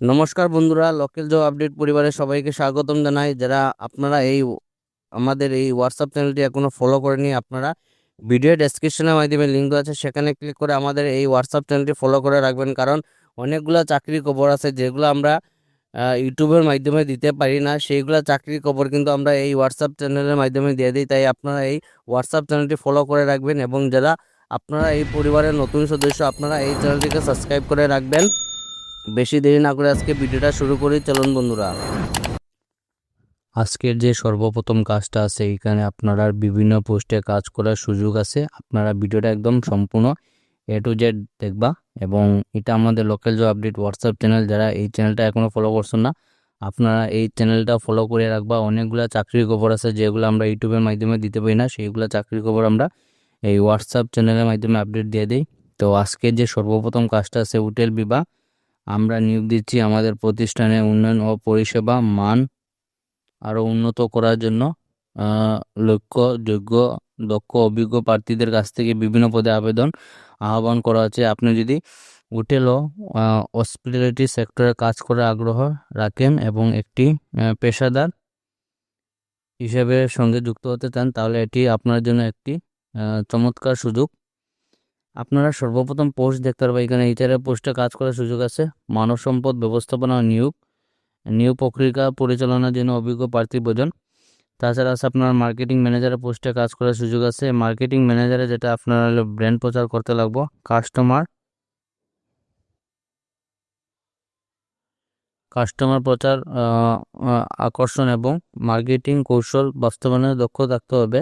নমস্কার বন্ধুরা, local job update পরিবারের সবাইকে স্বাগতম জানাই। যারা আপনারা আমাদের এই হোয়াটসঅ্যাপ চ্যানেলটি এখনো ফলো করেনি, আপনারা ভিডিও ডেসক্রিপশনের মাধ্যমে লিঙ্ক দেওয়া আছে, সেখানে ক্লিক করে আমাদের এই হোয়াটসঅ্যাপ চ্যানেলটি ফলো করে রাখবেন। কারণ অনেকগুলো চাকরির খবর আছে যেগুলো আমরা ইউটিউবের মাধ্যমে দিতে পারি না, সেইগুলো চাকরির খবর কিন্তু আমরা এই হোয়াটসঅ্যাপ চ্যানেলের মাধ্যমে দিয়ে দিই। তাই আপনারা এই হোয়াটসঅ্যাপ চ্যানেলটি ফলো করে রাখবেন, এবং যারা আপনারা এই পরিবারের নতুন সদস্য, আপনারা এই চ্যানেলটিকে সাবস্ক্রাইব করে রাখবেন। বেশি দেরি না করে আজকে ভিডিওটা শুরু করি, চলুন বন্ধুরা। আজকের যে সর্বপ্রথম কাজটা আছে, এখানে আপনারা বিভিন্ন পোস্টে কাজ করার সুযোগ আছে। আপনারা ভিডিওটা একদম সম্পূর্ণ A to Z দেখবা, এবং এটা আমাদের local job update WhatsApp channel. যারা এই চ্যানেলটা এখনো ফলো করছেন না, আপনারা এই চ্যানেলটা ফলো করে রাখবা। অনেকগুলো চাকরির খবর আছে যেগুলো আমরা ইউটিউবের মাধ্যমে দিতে পারি না, সেইগুলো চাকরির খবর আমরা এই হোয়াটসঅ্যাপ চ্যানেলের মাধ্যমে আপডেট দিয়ে দিই। তো আজকের যে সর্বপ্রথম কাজটা আছে, হোটেল বিভাগ। আমরা নিয়োগ দিচ্ছি আমাদের প্রতিষ্ঠানে উন্নয়ন ও পরিষেবা মান আরও উন্নত করার জন্য লক্ষ্য, যোগ্য, দক্ষ, অভিজ্ঞ প্রার্থীদের কাছ থেকে বিভিন্ন পদে আবেদন আহ্বান করা হচ্ছে। আপনি যদি হোটেল ও হসপিটালিটি সেক্টরে কাজ করার আগ্রহ রাখেন এবং একটি পেশাদার হিসেবে সঙ্গে যুক্ত হতে চান, তাহলে এটি আপনার জন্য একটি চমৎকার সুযোগ। আপনারা সর্বপ্রথম পোস্ট দেখতে পারবেন, এখানে এইচআর পোস্টে কাজ করার সুযোগ আছে। মানব সম্পদ ব্যবস্থাপনা ও নিয়োগ প্রক্রিয়া পরিচালনার জন্য অভিজ্ঞ প্রার্থী প্রয়োজন। তাছাড়া আছে আপনার মার্কেটিং ম্যানেজারের পোস্টে কাজ করার সুযোগ আছে। মার্কেটিং ম্যানেজারে যেটা আপনার ব্র্যান্ড প্রচার করতে লাগবো, কাস্টমার প্রচার, আকর্ষণ এবং মার্কেটিং কৌশল বাস্তবায়নে দক্ষ থাকতে হবে।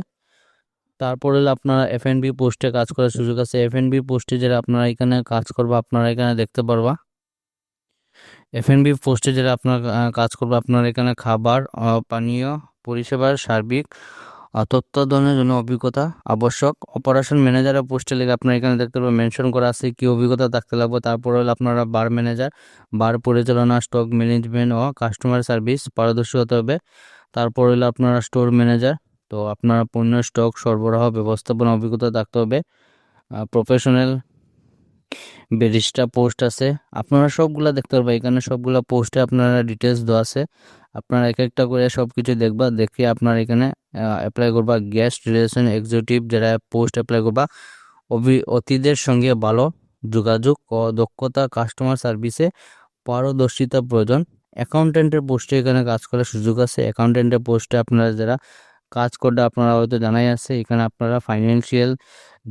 তারপরে হলো আপনারা F&B পোস্টে কাজ করার সুযোগ আছে। F&B পোস্টে যারা আপনারা এখানে কাজ করবে, আপনারা এখানে দেখতে পারবা। F&B পোস্টে যারা আপনার কাজ করবে, আপনার এখানে খাবার, পানীয় পরিষেবার সার্বিক তত্ত্বাবধানের জন্য অভিজ্ঞতা আবশ্যক। অপারেশন ম্যানেজারের পোস্টে লেগে আপনার এখানে দেখতে পাবেন মেনশন করা আছে কি অভিজ্ঞতা থাকতে লাগবে। তারপরে হলো আপনারা বার ম্যানেজার, বার পরিচালনা, স্টক ম্যানেজমেন্ট ও কাস্টমার সার্ভিস পারদর্শী হতে হবে। তারপর হলো আপনারা স্টোর ম্যানেজার, তো আপনারা পণ্য স্টক সরবরাহ ব্যবস্থাপনা অভিজ্ঞতা থাকতে হবে। প্রফেশনাল ব্যারিস্টা পোস্ট আছে। আপনারা সবগুলা দেখতে পারবেন, এখানে সবগুলা পোস্টে আপনারা ডিটেলস দেওয়া আছে। আপনারা এক একটা করে সব কিছু দেখবা, দেখে আপনারা এখানে অ্যাপ্লাই করবা। গেস্ট রিলেশন এক্সিকিউটিভ যারা পোস্ট অ্যাপ্লাই করবা, অতিথিদের সঙ্গে ভালো যোগাযোগ ও দক্ষতা, কাস্টমার সার্ভিসে পারদর্শিতা প্রয়োজন। অ্যাকাউন্টেন্টের পোস্টে এখানে কাজ করার সুযোগ আছে। অ্যাকাউন্টেন্টের পোস্টে আপনারা যারা কাজ করতে, আপনারা হয়তো জানাই আছে, এখানে আপনারা ফাইন্যান্সিয়াল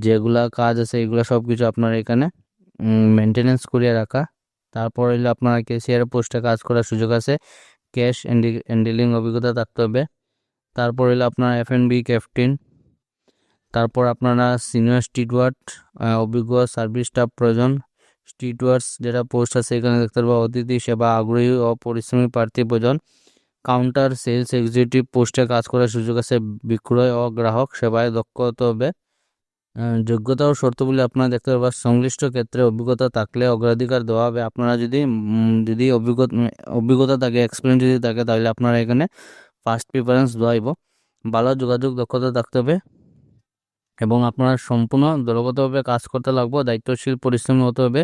যেগুলা কাজ আছে এগুলো সব কিছু আপনারা এখানে মেনটেনেন্স করিয়ে রাখা। তারপর হইলে আপনারা ক্যাশিয়ারের পোস্টে কাজ করার সুযোগ আছে। ক্যাশ হ্যান্ডলিং অভিজ্ঞতা থাকতে হবে। তারপর হইলে আপনারা F&B ক্যাপ্টেন। তারপর আপনারা সিনিয়র স্টিটওয়ার্ড, অভিজ্ঞ সার্ভিস স্টাফ প্রয়োজন। স্টিটওয়ার্ডস যেটা পোস্ট আছে এখানে দেখতে পারবো। অতিথি সেবা আগ্রহী ও পরিশ্রমী প্রার্থী প্রয়োজন। কাউন্টার সেলস এক্সিকিউটিভ পোস্টে কাজ করার সুযোগ আছে। বিক্রয় ও গ্রাহক সেবায় দক্ষ হতে হবে। যোগ্যতা ও শর্তাবলী আপনারা দেখতে পারবেন। সংশ্লিষ্ট ক্ষেত্রে অভিজ্ঞতা থাকলে অগ্রাধিকার দেওয়া হবে। আপনারা যদি অভিজ্ঞতা থাকে, এক্সপিরিয়েন্স যদি থাকে, তাহলে আপনারা এখানে ফার্স্ট প্রিফারেন্স দেওয়া হইব। ভালো যোগাযোগ দক্ষতা থাকতে হবে, এবং আপনারা সম্পূর্ণ দলগতভাবে কাজ করতে লাগবে। দায়িত্বশীল পরিশ্রমী হতে হবে।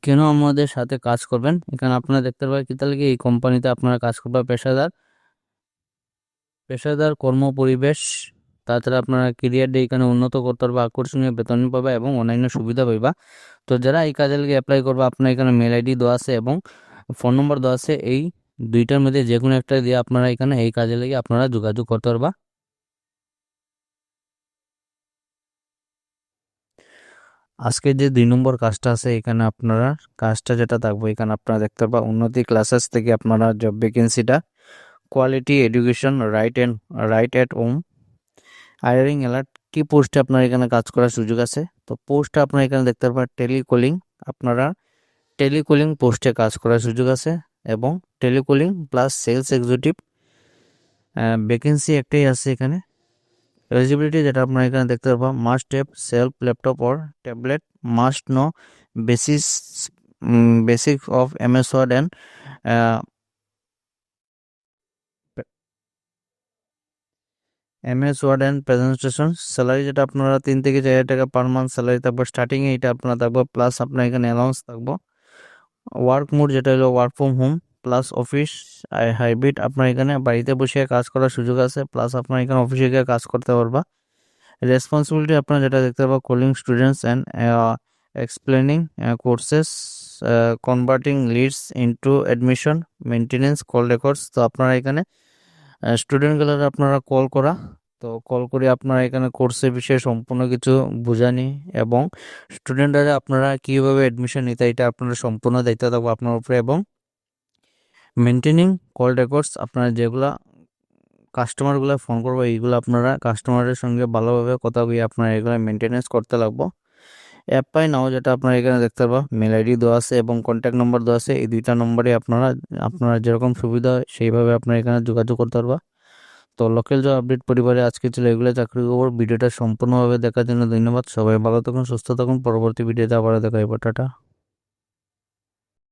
কেন আমাদের সাথে কাজ করবেন, এখানে আপনারা দেখতে পাবেন কি তাহলে এই কোম্পানিতে আপনারা কাজ করবেন পেশাদার কর্ম পরিবেশ। তাছাড়া আপনারা ক্যারিয়ার এখানে উন্নত করতে পারবে, আকর্ষণীয় বেতন পাবে এবং অন্যান্য সুবিধা পাইবা। তো যারা এই কাজে লেগে অ্যাপ্লাই করবে, আপনার এখানে মেল আইডি দেওয়া আছে এবং ফোন নম্বর দেওয়া আছে। এই দুইটার মধ্যে যে কোনো একটা দিয়ে আপনারা এখানে এই কাজে লেগে আপনারা যোগাযোগ করতে পারবা। আজকে যে 2 নম্বর কাজটা আছে, এখানে আপনারা কাজটা যেটা থাকবে, এখানে আপনারা দেখতে পারবা উন্নতি ক্লাসেস থেকে আপনারা জব ভ্যাকেন্সিটা। Quality education, right at home, hiring alert, কি পোস্টে আপনার এখানে কাজ করার সুযোগ আছে। তো পোস্টটা আপনারা এখানে দেখতে পারবেন টেলিকলিং। আপনারা টেলিকলিং পোস্টে কাজ করার সুযোগ আছে, এবং telecalling plus sales executive vacancy একটাই আছে এখানে। এলিজিবিলিটি যেটা আপনারা এখানে দেখতে পারবেন, must have self laptop or tablet, must know basic of MS word and presentation. Salary যেটা আপনারা 3 থেকে 4 হাজার টাকা পার মান্থ স্যালারি থাকবে স্টার্টিংয়ে, এটা আপনারা থাকবো। প্লাস আপনার এখানে অ্যালাউন্স থাকবো। ওয়ার্ক মোড যেটা হলো work from whom plus office hybrid, আপনার এখানে বাড়িতে বসে কাজ করার সুযোগ আছে, প্লাস আপনার এখানে অফিসে গিয়ে কাজ করতে পারবা। রেসপন্সিবিলিটি আপনারা যেটা দেখতে পাবো, calling students and explaining courses, converting leads into admission, maintenance, call records. তো আপনারা এখানে স্টুডেন্টগুলোর আপনারা কল করা, তো কল করে আপনারা এখানে কোর্সের বিষয়ে সম্পূর্ণ কিছু বোঝানি এবং স্টুডেন্টরা আপনারা কীভাবে অ্যাডমিশন নিতে, এটা আপনারা সম্পূর্ণ দায়িত্ব থাকবে আপনার উপরে। এবং মেনটেনিং কল রেকর্ডস, আপনারা যেগুলা কাস্টমারগুলো ফোন করবো এইগুলো আপনারা কাস্টমারের সঙ্গে ভালোভাবে কথা বলে আপনারা এগুলো মেনটেনেন্স করতে লাগবো। অ্যাপ পাই নাও যেটা আপনারা এখানে দেখতে পারবা, মেল আইডি দেওয়া আছে এবং কন্ট্যাক্ট নম্বর দেওয়া আছে। এই দুইটা নম্বরে আপনারা আপনারা যেরকম সুবিধা হয় সেইভাবে আপনারা এখানে যোগাযোগ করতে পারবা। তো লোকাল জব আপডেট পরিবারে আজকে ছিল এগুলো চাকরির খবর। ভিডিওটা সম্পূর্ণভাবে দেখার জন্য ধন্যবাদ। সবাই ভালো থাকুন, সুস্থ থাকুন। পরবর্তী ভিডিওতে আবার দেখা হবে। টাটা।